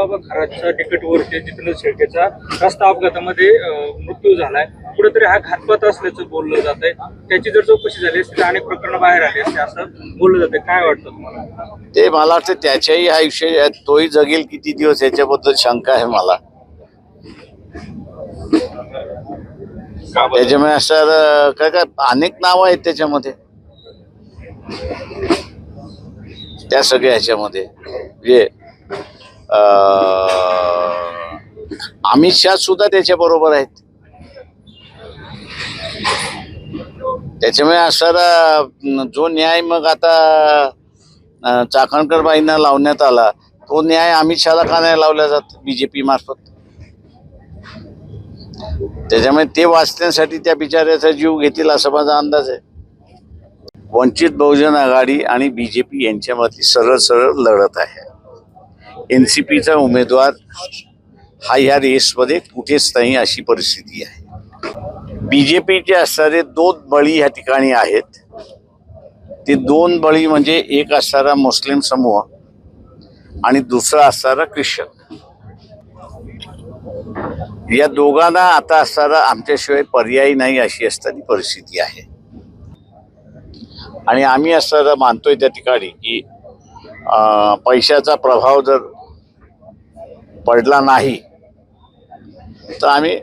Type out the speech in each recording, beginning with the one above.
बाबा खराच्या तिकीटवरती जितेंद्र शेळकेचा रस्ता अपघातामध्ये मृत्यू झालाय, कुठेतरी हा घातपात असल्याचं बोललं जात आहे. त्याची जर चौकशी झाली असती तर अनेक प्रकरण बाहेर आले असते असं बोललं जाते. काय वाटतं तुम्हाला? ते मला वाटतं त्याच्याही आयुष्य तोही जगेल किती दिवस याच्याबद्दल शंका आहे मला. त्याच्यामुळे असं काय काय अनेक नावं आहेत त्याच्यामध्ये, त्या सगळ्या ह्याच्यामध्ये म्हणजे अमित शाह सुद्धा त्याच्या बरोबर आहेत. त्याच्यामुळे असं जो न्याय मग आता चाकणकर बाईंना लावण्यात आला, तो न्याय अमित शहाला का नाही लावला जात बीजेपी मार्फत? त्याच्यामुळे ते वाचण्यासाठी त्या बिचाऱ्याचा जीव घेतील असा माझा अंदाज आहे. वंचित बहुजन आघाडी आणि बीजेपी यांच्यामधली सरळ सरळ लढत आहे. एनसीपीचा उमेदवार हा ह्या रेसमध्ये कुठेच नाही अशी परिस्थिती आहे. बीजेपीचे असणारे 2 बळी ह्या ठिकाणी आहेत. ते 2 बळी म्हणजे एक असणारा मुस्लिम समूह आणि दुसरा असणारा ख्रिश्चन. या दोघांना आता असणारा आमच्याशिवाय पर्याय नाही अशी असणारी परिस्थिती आहे. आणि आम्ही असणारा मानतोय त्या ठिकाणी की पैशाचा प्रभाव जर पडला नाही तर आम्ही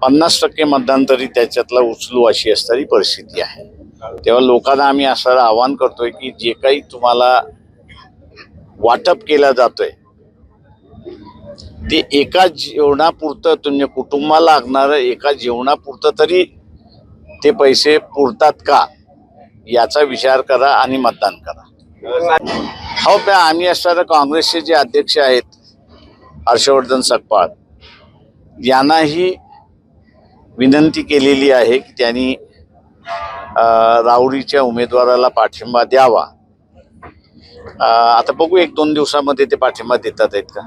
50% मतदान तरी त्याच्यातला उचलू अशी असणारी परिस्थिती आहे. तेव्हा लोकांना आम्ही असं आवाहन करतोय की जे काही तुम्हाला वाटप केलं जातोय ते एका जेवणापुरतं, तुमच्या कुटुंबाला लागणारं एका जेवणापुरतं तरी ते पैसे पुरतात का याचा विचार करा आणि मतदान करा. हो, आम्ही असणारे काँग्रेसचे जे अध्यक्ष आहेत हर्षवर्धन सकपाळ यांनाही विनंती केलेली आहे की त्यांनी राहुरीच्या उमेदवाराला पाठिंबा द्यावा. आता बघू 1-2 दिवसामध्ये ते पाठिंबा देतात आहेत का.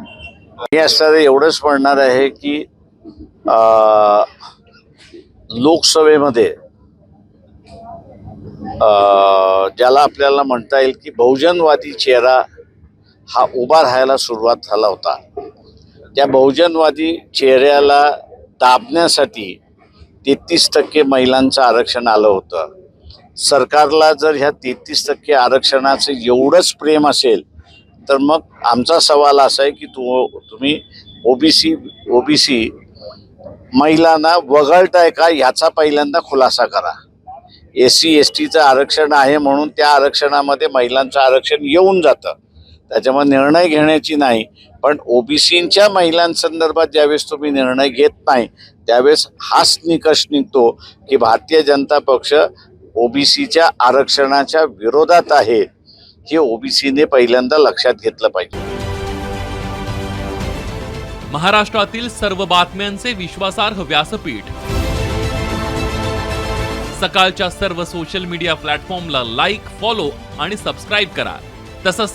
हे असणारं एवढंच म्हणणार आहे की लोकसभेमध्ये ज्याला आपल्याला म्हणता येईल की बहुजनवादी चेहरा हा उभा राहायला सुरुवात झाला होता, त्या बहुजनवादी चेहऱ्याला दाबण्यासाठी 33% महिलांचं आरक्षण आलं होतं. सरकारला जर ह्या 33% आरक्षणाचं एवढंच प्रेम असेल तर मग आमचा सवाल असा आहे की तुम्ही ओबीसी महिलांना वगळताय का ह्याचा पहिल्यांदा खुलासा करा. SC STचं आरक्षण आहे म्हणून त्या आरक्षणामध्ये महिलांचं आरक्षण येऊन जातं, त्याच्यामुळे निर्णय घेण्याची नाही. पण ओबीसींच्या महिलांसंदर्भात ज्यावेळेस तुम्ही निर्णय घेत नाही त्यावेळेस हाच निकष निघतो की भारतीय जनता पक्ष ओबीसीच्या आरक्षणाच्या विरोधात आहे. हे ओबीसीने पहिल्यांदा लक्षात घेतलं पाहिजे. महाराष्ट्रातील सर्व बातम्यांचे विश्वासार्ह व्यासपीठ, सकाळच्या सर्व सोशल मीडिया प्लॅटफॉर्मला लाईक, फॉलो आणि सबस्क्राईब करा. तसंच